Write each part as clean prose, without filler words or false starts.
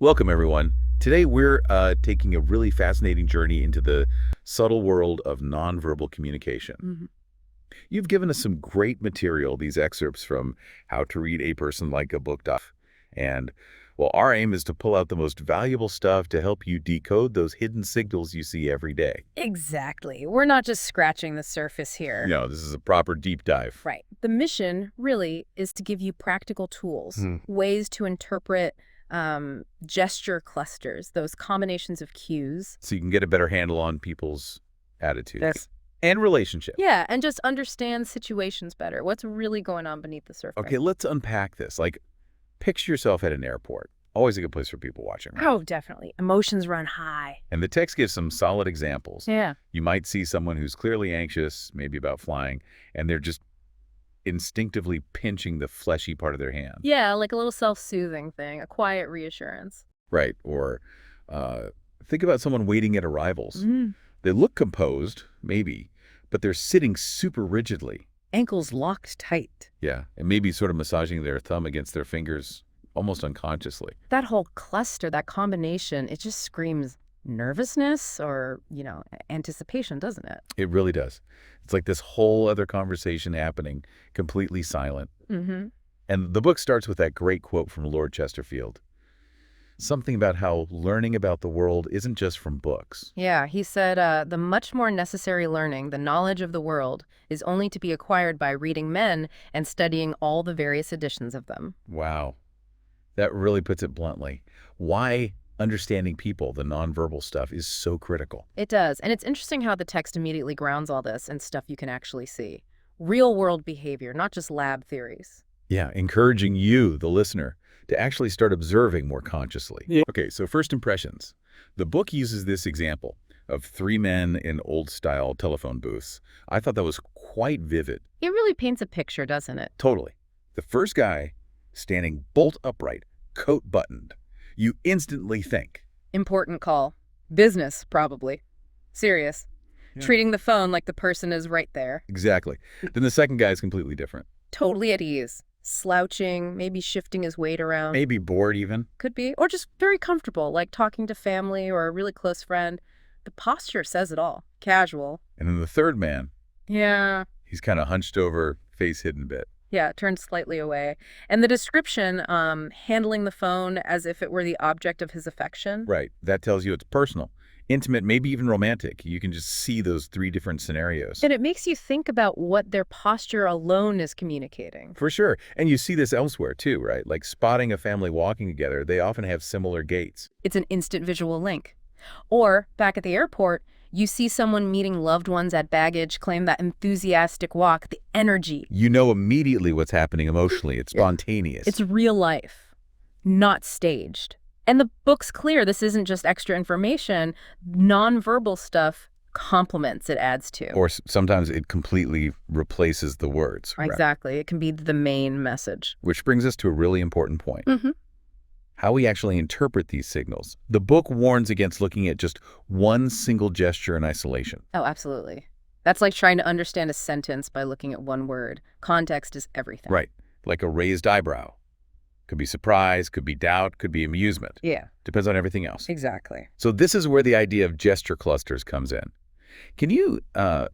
Welcome, everyone. Today, we're taking a really fascinating journey into the subtle world of nonverbal communication. Mhm. You've given us some great material, these excerpts from How to Read a Person Like a Book. And, well, our aim is to pull out the most valuable stuff to help you decode those hidden signals you see every day. Exactly. We're not just scratching the surface here. No, this is a proper deep dive. Right. The mission really is to give you practical tools, Hmm. ways to interpret gesture clusters, those combinations of cues. So you can get a better handle on people's attitudes That's and relationships. Yeah, and just understand situations better. What's really going on beneath the surface? Okay, let's unpack this. Like, picture yourself at an airport. Always a good place for people watching, right? Oh, definitely. Emotions run high. And the text gives some solid examples. Yeah. You might see someone who's clearly anxious, maybe about flying, and they're just instinctively pinching the fleshy part of their hand. Yeah, like a little self-soothing thing, a quiet reassurance. Right. Or uh, think about someone waiting at arrivals. Mm. They look composed, maybe, but they're sitting super rigidly. Ankles locked tight. Yeah. And maybe sort of massaging their thumb against their fingers almost unconsciously. That whole cluster, that combination, it just screams nervousness or, anticipation, doesn't it? It really does. It's like this whole other conversation happening, completely silent. Mm-hmm. And the book starts with that great quote from Lord Chesterfield. Something about how learning about the world isn't just from books. Yeah, he said, the much more necessary learning, the knowledge of the world, is only to be acquired by reading men and studying all the various editions of them. Wow. That really puts it bluntly. Why understanding people, the nonverbal stuff, is so critical. It does. And it's interesting how the text immediately grounds all this in stuff you can actually see. Real world behavior, not just lab theories. Yeah, encouraging you, the listener, to actually start observing more consciously. Yeah. Okay, so first impressions. The book uses this example of three men in old-style telephone booths. I thought that was quite vivid. It really paints a picture, doesn't it? Totally. The first guy, standing bolt upright, coat buttoned. You instantly think, Important call. Business, probably. Serious. Yeah. Treating the phone like the person is right there. exactly. Then the second guy is completely different. Totally at ease. Slouching, maybe shifting his weight around. Maybe bored even. Could be. Or just very comfortable, like talking to family or a really close friend. The posture says it all. Casual. And then the third man, Yeah. he's kind of hunched over, face hidden a bit. Yeah, turned slightly away. And the description, handling the phone as if it were the object of his affection. Right. That tells you it's personal, intimate, maybe even romantic. You can just see those three different scenarios. And it makes you think about what their posture alone is communicating. For sure. And you see this elsewhere too, right? Like spotting a family walking together, they often have similar gaits. It's an instant visual link. Or, back at the airport, you see someone meeting loved ones at baggage claim that enthusiastic walk, the energy. You know immediately what's happening emotionally. It's spontaneous. It's real life, not staged. And the book's clear this isn't just extra information. Nonverbal stuff complements, it adds to. Or sometimes it completely replaces the words. Right? Exactly. It can be the main message. Which brings us to a really important point. Mm-hmm. How we actually interpret these signals. The book warns against looking at just one single gesture in isolation. Oh, absolutely. That's like trying to understand a sentence by looking at one word. Context is everything. Right. Like a raised eyebrow. Could be surprise, could be doubt, could be amusement. Yeah, Depends on everything else. exactly. So this is where the idea of gesture clusters comes in. Can you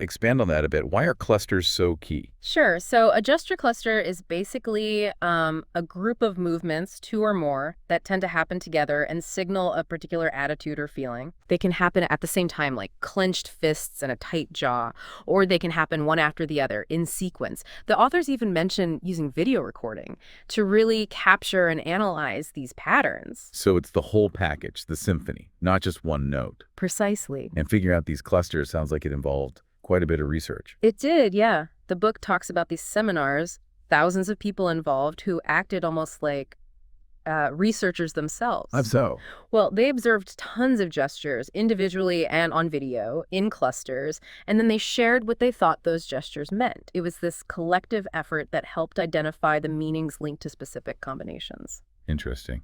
expand on that a bit? Why are clusters so key? Sure. So a gesture cluster is basically a group of movements, two or more, that tend to happen together and signal a particular attitude or feeling. They can happen at the same time, like clenched fists and a tight jaw, or they can happen one after the other in sequence. The authors even mention using video recording to really capture and analyze these patterns. So it's the whole package, the symphony, not just one note. Precisely. And figuring out these clusters sounds like it involved quite a bit of research. It did, yeah. The book talks about these seminars, thousands of people involved who acted almost like researchers themselves. So. Well, they observed tons of gestures individually and on video in clusters, and then they shared what they thought those gestures meant. It was this collective effort that helped identify the meanings linked to specific combinations. Interesting.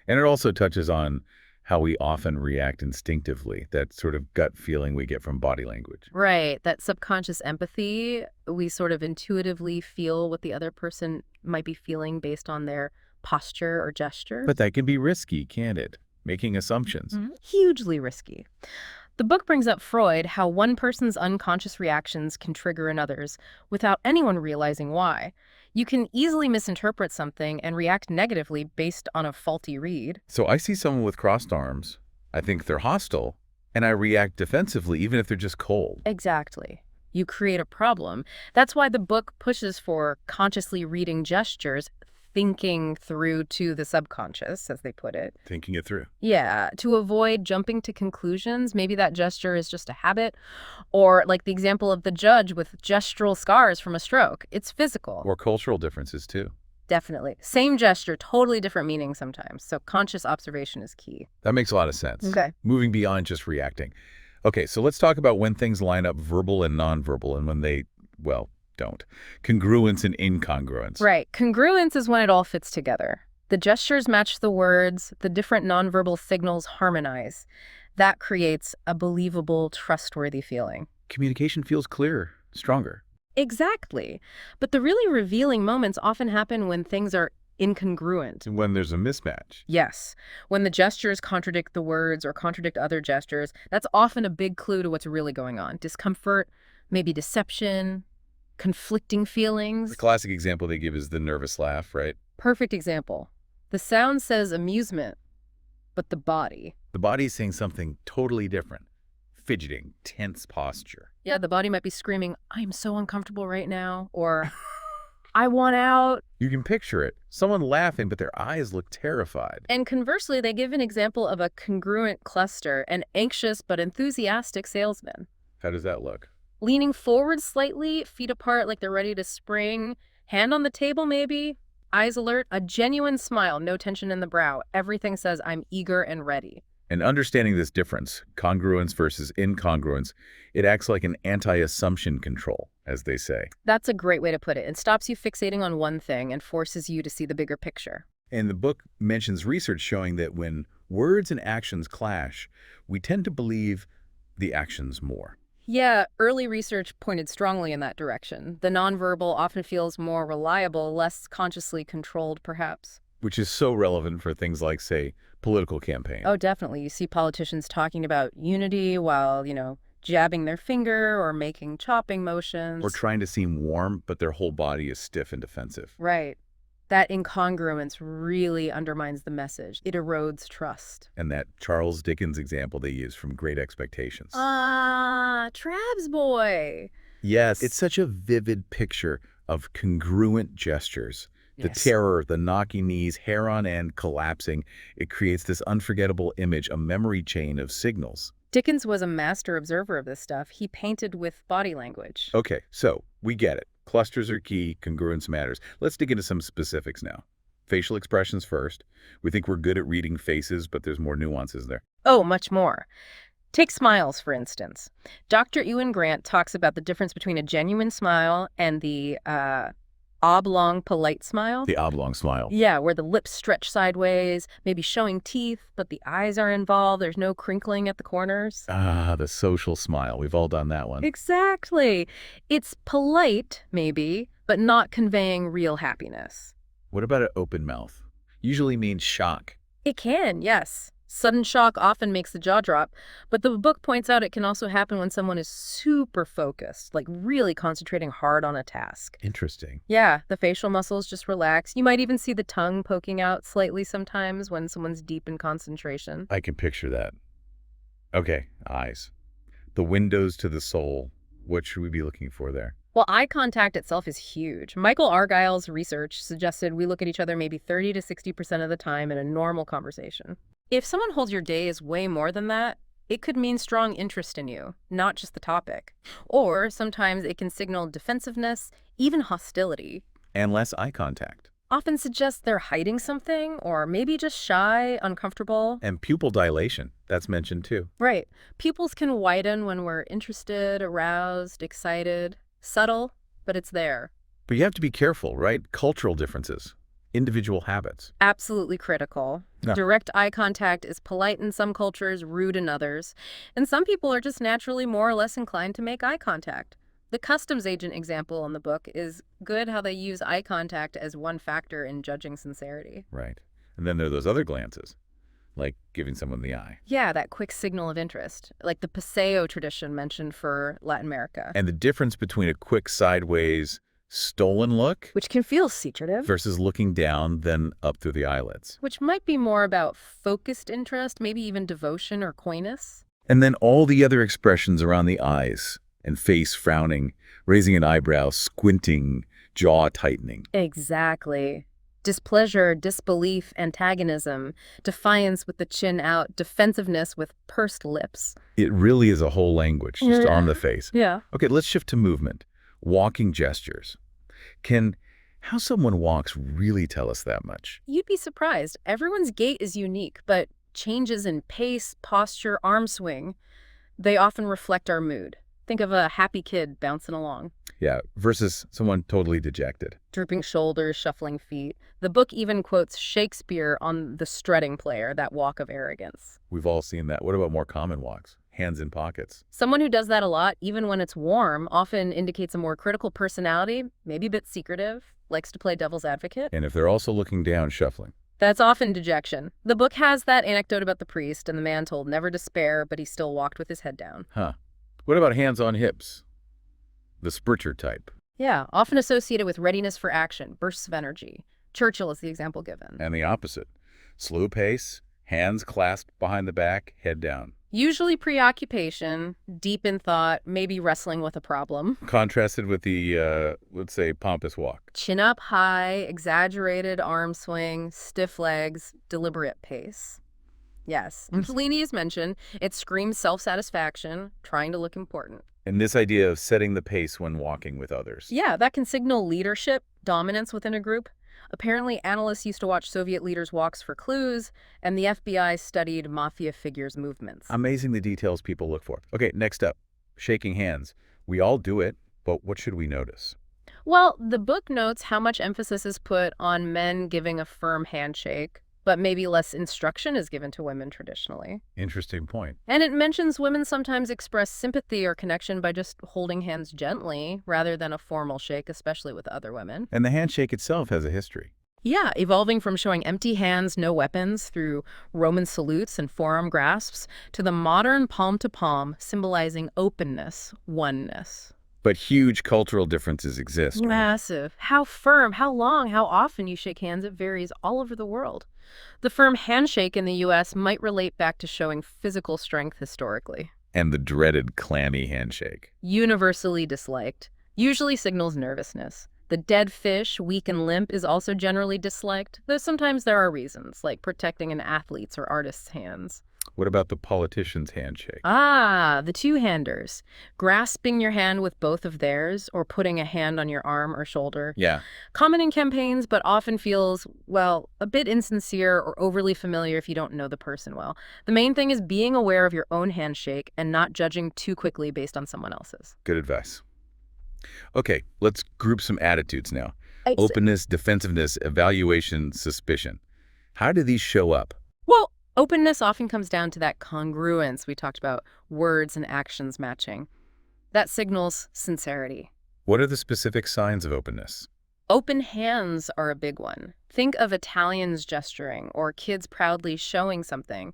And it also touches on how we often react instinctively, that sort of gut feeling we get from body language. Right, that subconscious empathy, we sort of intuitively feel what the other person might be feeling based on their posture or gesture. But that can be risky, can't it? making assumptions. Hugely risky. The book brings up Freud, how one person's unconscious reactions can trigger another's without anyone realizing why. You can easily misinterpret something and react negatively based on a faulty read. So I see someone with crossed arms, I think they're hostile, and I react defensively even if they're just cold. Exactly. You create a problem. That's why the book pushes for consciously reading gestures, thinking through to the subconscious, as they put it. Thinking it through. Yeah, to avoid jumping to conclusions. Maybe that gesture is just a habit. Or like the example of the judge with gestural scars from a stroke. It's physical. Or cultural differences too. Definitely. Same gesture, totally different meaning sometimes. So conscious observation is key. That makes a lot of sense. Okay. Moving beyond just reacting. Okay, so let's talk about when things line up verbal and nonverbal and when they, well, don't. Congruence and incongruence. Right. Congruence is when it all fits together. The gestures match the words, the different nonverbal signals harmonize. That creates a believable, trustworthy feeling. Communication feels clearer, stronger. Exactly. But the really revealing moments often happen when things are incongruent. And when there's a mismatch. Yes. When the gestures contradict the words or contradict other gestures, that's often a big clue to what's really going on. Discomfort, maybe deception, conflicting feelings. The classic example they give is the nervous laugh, right? Perfect example. The sound says amusement, but the body. The body's saying something totally different. Fidgeting, tense posture. Yeah, the body might be screaming, I'm so uncomfortable right now, or I want out. You can picture it. Someone laughing, but their eyes look terrified. And conversely, they give an example of a congruent cluster, an anxious but enthusiastic salesman. How does that look? Leaning forward slightly, feet apart like they're ready to spring, hand on the table maybe, eyes alert, a genuine smile, no tension in the brow. Everything says I'm eager and ready. And understanding this difference, congruence versus incongruence, it acts like an anti-assumption control, as they say. That's a great way to put it. It stops you fixating on one thing and forces you to see the bigger picture. And the book mentions research showing that when words and actions clash, we tend to believe the actions more. Yeah, early research pointed strongly in that direction. The nonverbal often feels more reliable, less consciously controlled, perhaps. Which is so relevant for things like, say, political campaign. Oh, definitely. You see politicians talking about unity while, jabbing their finger or making chopping motions. Or trying to seem warm, but their whole body is stiff and defensive. Right. That incongruence really undermines the message. It erodes trust. And that Charles Dickens example they use from Great Expectations. Trabs boy. Yes, it's such a vivid picture of congruent gestures. The Yes. terror, the knocking knees, hair on end, collapsing. It creates this unforgettable image, a memory chain of signals. Dickens was a master observer of this stuff. He painted with body language. Okay, so we get it. Clusters are key, congruence matters. Let's dig into some specifics now. Facial expressions first. We think we're good at reading faces, but there's more nuances there. Oh, much more. Take smiles, for instance. Dr. Ewan Grant talks about the difference between a genuine smile and the oblong, polite smile. The oblong smile. Yeah, where the lips stretch sideways, maybe showing teeth, but the eyes are involved. There's no crinkling at the corners. Ah, the social smile. We've all done that one. Exactly. It's polite, maybe, but not conveying real happiness. What about an open mouth? Usually means shock. It can, yes. Sudden shock often makes the jaw drop, but the book points out it can also happen when someone is super focused, like really concentrating hard on a task. Interesting. Yeah, the facial muscles just relax. You might even see the tongue poking out slightly sometimes when someone's deep in concentration. I can picture that. Okay, eyes. The windows to the soul. What should we be looking for there? Well, eye contact itself is huge. Michael Argyle's research suggested we look at each other maybe 30 to 60% of the time in a normal conversation. If someone holds your gaze way more than that, it could mean strong interest in you, not just the topic. Or sometimes it can signal defensiveness, even hostility. And less eye contact. Often suggests they're hiding something, or maybe just shy, uncomfortable. And pupil dilation. That's mentioned too. Right. Pupils can widen when we're interested, aroused, excited. Subtle, but it's there. But you have to be careful, right? Cultural differences. Individual habits. Absolutely critical. Yeah. Direct eye contact is polite in some cultures, rude in others. And some people are just naturally more or less inclined to make eye contact. The customs agent example in the book is good how they use eye contact as one factor in judging sincerity. Right. And then there are those other glances. like giving someone the eye. Yeah, that quick signal of interest, like the paseo tradition mentioned for Latin America, And the difference between a quick sideways, stolen look which can feel secretive, versus looking down, then up through the eyelids. which might be more about focused interest, maybe even devotion or coyness. And then all the other expressions around the eyes and face frowning, raising an eyebrow, squinting, jaw tightening. Exactly. Displeasure, disbelief, antagonism, defiance with the chin out, defensiveness with pursed lips. It really is a whole language just on the face. Yeah. Okay, let's shift to movement. Walking gestures. Can how someone walks really tell us that much? You'd be surprised. Everyone's gait is unique, but changes in pace, posture, arm swing, they often reflect our mood. Think of a happy kid bouncing along. Yeah, versus someone totally dejected. Drooping shoulders, shuffling feet. The book even quotes Shakespeare on the strutting player, that walk of arrogance. We've all seen that. What about more common walks? Hands in pockets. Someone who does that a lot, even when it's warm, often indicates a more critical personality, maybe a bit secretive, likes to play devil's advocate. And if they're also looking down, shuffling. That's often dejection. The book has that anecdote about the priest and the man told never to spare, but he still walked with his head down. Huh. What about hands on hips? The spritcher type. Yeah, often associated with readiness for action, bursts of energy. Churchill is the example given. And the opposite. Slow pace, hands clasped behind the back, head down. Usually preoccupation, deep in thought, maybe wrestling with a problem. Contrasted with the, let's say, pompous walk. Chin up high, exaggerated arm swing, stiff legs, deliberate pace. Yes, Mussolini is mentioned. It screams self-satisfaction, trying to look important. And this idea of setting the pace when walking with others. Yeah, that can signal leadership, dominance within a group. Apparently, analysts used to watch Soviet leaders' walks for clues, and the FBI studied mafia figures' movements. Amazing the details people look for. Okay, next up, shaking hands. We all do it, but what should we notice? Well, the book notes how much emphasis is put on men giving a firm handshake, but maybe less instruction is given to women traditionally. Interesting point. And it mentions women sometimes express sympathy or connection by just holding hands gently rather than a formal shake, especially with other women. And the handshake itself has a history. Yeah, evolving from showing empty hands, no weapons, through Roman salutes and forearm grasps, to the modern palm-to-palm, symbolizing openness, oneness. But huge cultural differences exist. Right? Massive. How firm, how long, how often you shake hands, it varies all over the world. The firm handshake in the U.S. might relate back to showing physical strength historically. And the dreaded clammy handshake. Universally disliked. Usually signals nervousness. The dead fish, weak and limp, is also generally disliked, though sometimes there are reasons, like protecting an athlete's or artist's hands. What about the politician's handshake? Ah, the two-handers. Grasping your hand with both of theirs, or putting a hand on your arm or shoulder. Yeah. Common in campaigns, but often feels, well, a bit insincere or overly familiar if you don't know the person well. The main thing is being aware of your own handshake and not judging too quickly based on someone else's. Good advice. Okay, let's group some attitudes now. Openness, defensiveness, evaluation, suspicion. How do these show up? Well, openness often comes down to that congruence we talked about, words and actions matching. That signals sincerity. What are the specific signs of openness? Open hands are a big one. Think of Italians gesturing or kids proudly showing something.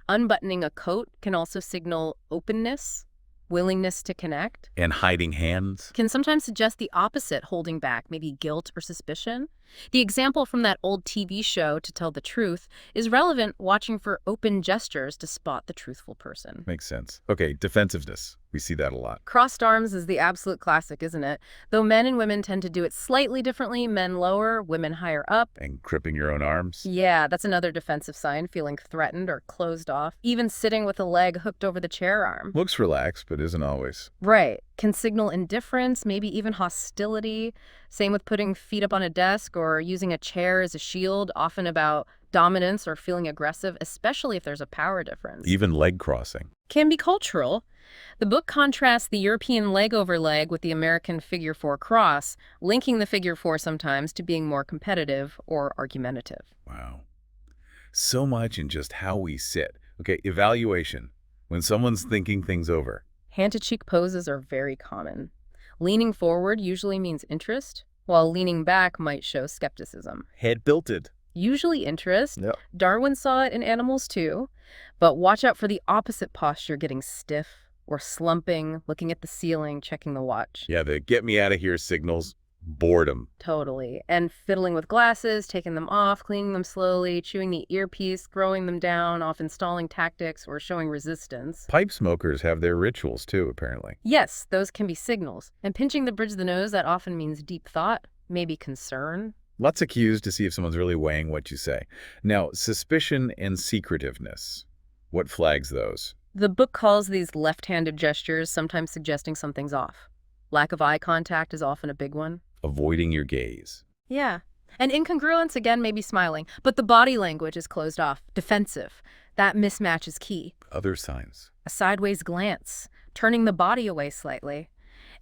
Unbuttoning a coat can also signal openness, willingness to connect. And hiding hands? Can sometimes suggest the opposite, holding back, maybe guilt or suspicion. The example from that old TV show, To Tell the Truth, is relevant, watching for open gestures to spot the truthful person. Makes sense. Okay, defensiveness. We see that a lot. Crossed arms is the absolute classic, isn't it? Though men and women tend to do it slightly differently, men lower, women higher up. And gripping your own arms? Yeah, that's another defensive sign, feeling threatened or closed off. Even sitting with a leg hooked over the chair arm. Looks relaxed, but isn't always. Right. Can signal indifference, maybe even hostility. Same with putting feet up on a desk or using a chair as a shield, often about dominance or feeling aggressive, especially if there's a power difference. Even leg crossing. Can be cultural. The book contrasts the European leg over leg with the American figure four cross, linking the figure four sometimes to being more competitive or argumentative. Wow. So much in just how we sit. Okay, evaluation. When someone's thinking things over. Hand-to-cheek poses are very common. Leaning forward usually means interest, while leaning back might show skepticism. Head tilted. usually interest. Yep. Darwin saw it in animals too. But watch out for the opposite posture, getting stiff or slumping, looking at the ceiling, checking the watch. Yeah, the get me out of here signals, boredom. Totally. And fiddling with glasses, taking them off, cleaning them slowly, chewing the earpiece, throwing them down, often stalling tactics or showing resistance. Pipe smokers have their rituals too, apparently. Yes, those can be signals. And pinching the bridge of the nose, that often means deep thought, maybe concern. Lots of cues to see if someone's really weighing what you say. Now, suspicion and secretiveness. What flags those? The book calls these left-handed gestures, sometimes suggesting something's off. Lack of eye contact is often a big one. Avoiding your gaze. Yeah. And incongruence, again, maybe smiling. But the body language is closed off, defensive. That mismatch is key. Other signs. A sideways glance, turning the body away slightly.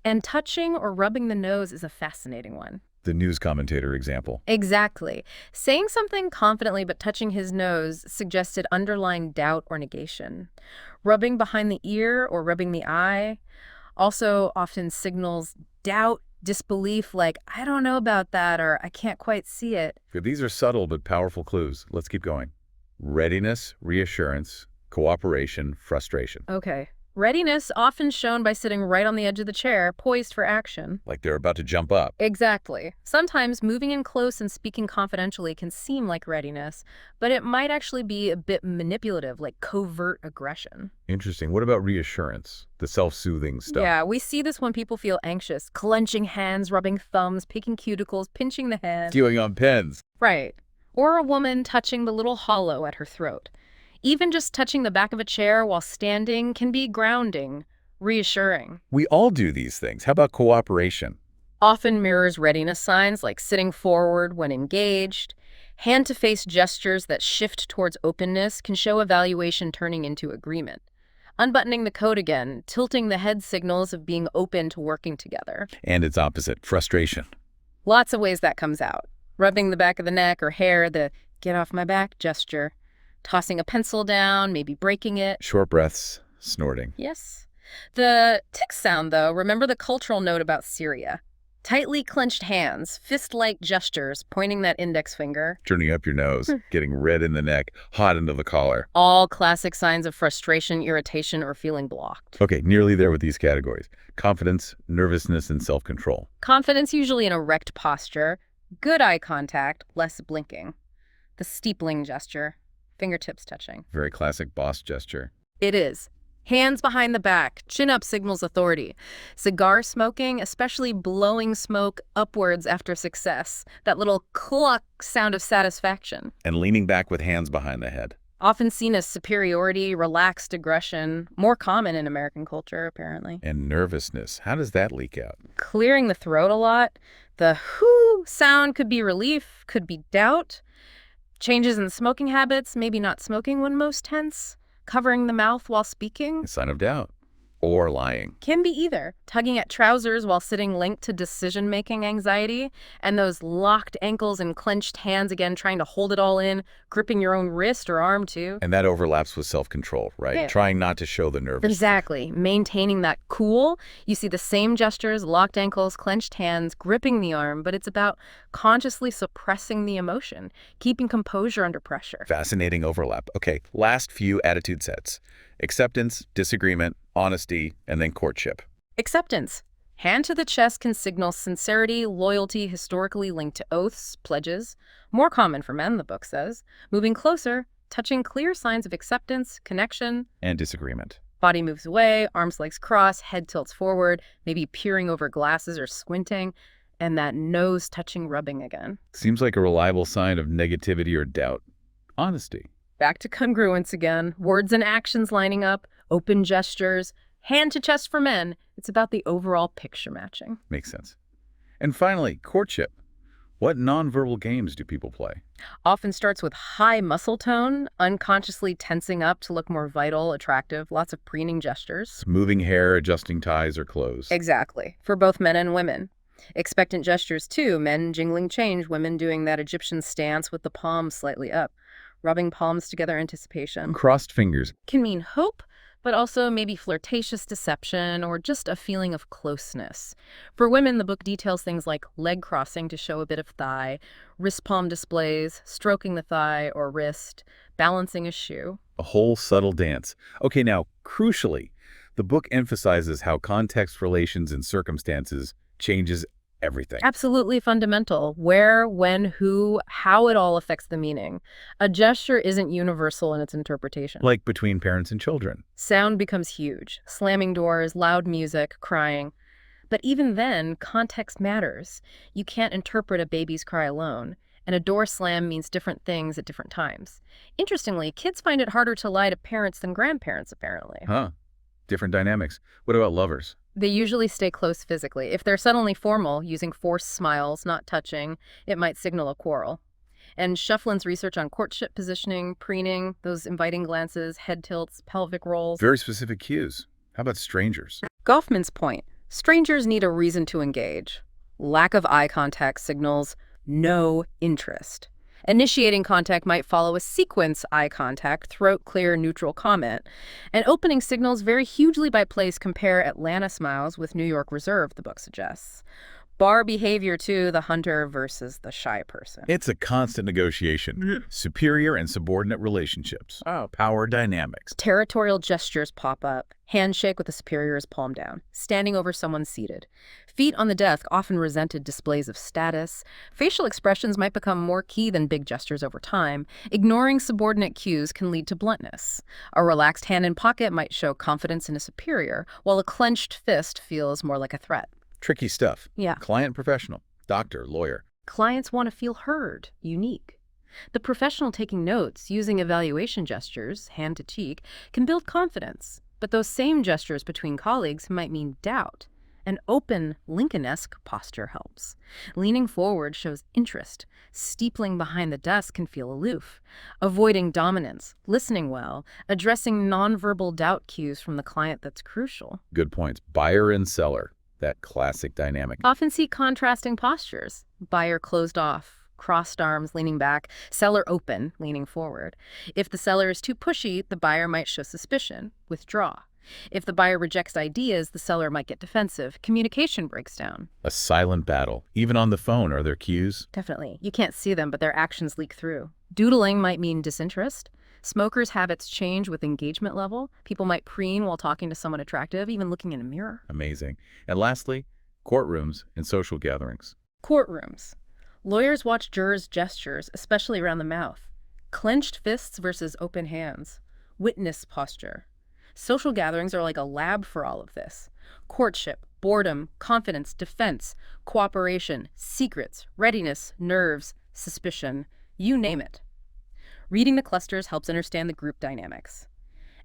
And touching or rubbing the nose is a fascinating one. The news commentator example. Exactly. Saying something confidently but touching his nose suggested underlying doubt or negation. Rubbing behind the ear or rubbing the eye also often signals doubt, disbelief, like, I don't know about that, or I can't quite see it. These are subtle but powerful clues. Let's keep going. Readiness, reassurance, cooperation, frustration. Okay. Readiness, often shown by sitting right on the edge of the chair, poised for action. Like they're about to jump up. Exactly. Sometimes moving in close and speaking confidentially can seem like readiness, but it might actually be a bit manipulative, like covert aggression. Interesting. What about reassurance? The self-soothing stuff. Yeah, we see this when people feel anxious, clenching hands, rubbing thumbs, picking cuticles, pinching the hand. Chewing on pens. Right. Or a woman touching the little hollow at her throat. Even just touching the back of a chair while standing can be grounding, reassuring. We all do these things. How about cooperation? Often mirrors readiness signs like sitting forward when engaged. Hand-to-face gestures that shift towards openness can show evaluation turning into agreement. Unbuttoning the coat again, tilting the head signals of being open to working together. And its opposite, frustration. Lots of ways that comes out. Rubbing the back of the neck or hair, the get off my back gesture. Tossing a pencil down, maybe breaking it. Short breaths, snorting. Yes. The tick sound, though, remember the cultural note about Syria. Tightly clenched hands, fist-like gestures, pointing that index finger. Turning up your nose, getting red in the neck, hot into the collar. All classic signs of frustration, irritation, or feeling blocked. Okay, nearly there with these categories. Confidence, nervousness, and self-control. Confidence usually in erect posture. Good eye contact, less blinking. The steepling gesture. Fingertips touching. Very classic boss gesture. It is. Hands behind the back, chin up signals authority. Cigar smoking, especially blowing smoke upwards after success. That little cluck sound of satisfaction. And leaning back with hands behind the head. Often seen as superiority, relaxed aggression. More common in American culture, apparently. And nervousness. How does that leak out? Clearing the throat a lot. The whoo sound could be relief, could be doubt. Changes in smoking habits, maybe not smoking when most tense, covering the mouth while speaking. A sign of doubt. Or lying. Can be either. Tugging at trousers while sitting linked to decision-making anxiety, and those locked ankles and clenched hands again trying to hold it all in, gripping your own wrist or arm too. And that overlaps with self-control, right? Yeah. Trying not to show the nervousness. Exactly. Maintaining that cool. You see the same gestures, locked ankles, clenched hands, gripping the arm, but it's about consciously suppressing the emotion, keeping composure under pressure. Fascinating overlap. Okay, last few attitude sets. Acceptance, disagreement, honesty, and then courtship. Acceptance. Hand to the chest can signal sincerity, loyalty, historically linked to oaths, pledges. More common for men, the book says. Moving closer, touching clear signs of acceptance, connection. And disagreement. Body moves away, arms, legs cross, head tilts forward, maybe peering over glasses or squinting, and that nose touching rubbing again. Seems like a reliable sign of negativity or doubt. Honesty. Back to congruence again, words and actions lining up, open gestures, hand to chest for men. It's about the overall picture matching. Makes sense. And finally, courtship. What nonverbal games do people play? Often starts with high muscle tone, unconsciously tensing up to look more vital, attractive, lots of preening gestures. Moving hair, adjusting ties or clothes. Exactly, for both men and women. Expectant gestures too, men jingling change, women doing that Egyptian stance with the palms slightly up. Rubbing palms together, anticipation. Crossed fingers. Can mean hope, but also maybe flirtatious deception or just a feeling of closeness. For women, the book details things like leg crossing to show a bit of thigh, wrist palm displays, stroking the thigh or wrist, balancing a shoe. A whole subtle dance. Okay, now, crucially, the book emphasizes how context, relations, and circumstances changes everything. Absolutely fundamental. Where, when, who, how it all affects the meaning. A gesture isn't universal in its interpretation. Like between parents and children. Sound becomes huge. Slamming doors, loud music, crying. But even then, context matters. You can't interpret a baby's cry alone, and a door slam means different things at different times. Interestingly, kids find it harder to lie to parents than grandparents, apparently. Huh. Different dynamics. What about lovers? They usually stay close physically. If they're suddenly formal, using forced smiles, not touching, it might signal a quarrel. And Shufflin's research on courtship positioning, preening, those inviting glances, head tilts, pelvic rolls. Very specific cues. How about strangers? Goffman's point, strangers need a reason to engage. Lack of eye contact signals no interest. Initiating contact might follow a sequence eye contact, throat clear, neutral comment. And opening signals vary hugely by place. Compare Atlanta smiles with New York reserve, the book suggests. Bar behavior, too, the hunter versus the shy person. It's a constant negotiation. Superior and subordinate relationships. Oh, power dynamics. Territorial gestures pop up. Handshake with the superior's palm down. Standing over someone seated. Feet on the desk, often resented displays of status. Facial expressions might become more key than big gestures over time. Ignoring subordinate cues can lead to bluntness. A relaxed hand in pocket might show confidence in a superior, while a clenched fist feels more like a threat. Tricky stuff. Yeah. Client, professional. Doctor, lawyer. Clients want to feel heard, unique. The professional taking notes, using evaluation gestures, hand to cheek, can build confidence. But those same gestures between colleagues might mean doubt. An open, Lincoln-esque posture helps. Leaning forward shows interest. Steepling behind the desk can feel aloof. Avoiding dominance, listening well, addressing nonverbal doubt cues from the client that's crucial. Good points. Buyer and seller. That classic dynamic. Often see contrasting postures. Buyer closed off, crossed arms, leaning back. Seller open, leaning forward. If the seller is too pushy, the buyer might show suspicion, withdraw. If the buyer rejects ideas, the seller might get defensive. Communication breaks down. A silent battle. Even on the phone, are there cues? Definitely. You can't see them, but their actions leak through. Doodling might mean disinterest. Smokers' habits change with engagement level. People might preen while talking to someone attractive, even looking in a mirror. Amazing. And lastly, courtrooms and social gatherings. Courtrooms. Lawyers watch jurors' gestures, especially around the mouth. Clenched fists versus open hands. Witness posture. Social gatherings are like a lab for all of this. Courtship, boredom, confidence, defense, cooperation, secrets, readiness, nerves, suspicion, you name it. Reading the clusters helps understand the group dynamics.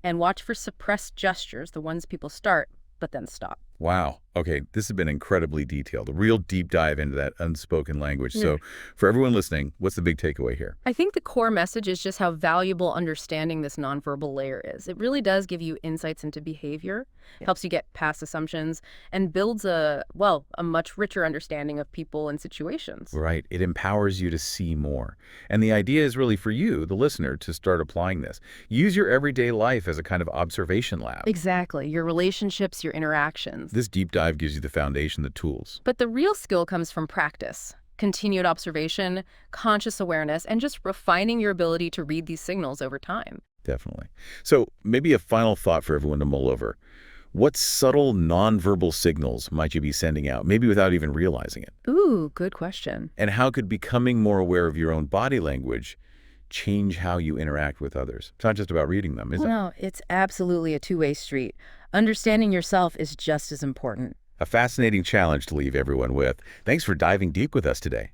And watch for suppressed gestures, the ones people start, but then stop. Wow. Okay, this has been incredibly detailed. A real deep dive into that unspoken language. So for everyone listening, what's the big takeaway here? I think the core message is just how valuable understanding this nonverbal layer is. It really does give you insights into behavior, helps you get past assumptions, and builds a much richer understanding of people and situations. Right. It empowers you to see more. And the idea is really for you, the listener, to start applying this. Use your everyday life as a kind of observation lab. Exactly. Your relationships, your interactions. This deep dive gives you the foundation, the tools. But the real skill comes from practice. Continued observation, conscious awareness, and just refining your ability to read these signals over time. Definitely. So maybe a final thought for everyone to mull over. What subtle nonverbal signals might you be sending out, maybe without even realizing it? Ooh, good question. And how could becoming more aware of your own body language change how you interact with others? It's not just about reading them, is it? No, it's absolutely a two-way street. Understanding yourself is just as important. A fascinating challenge to leave everyone with. Thanks for diving deep with us today.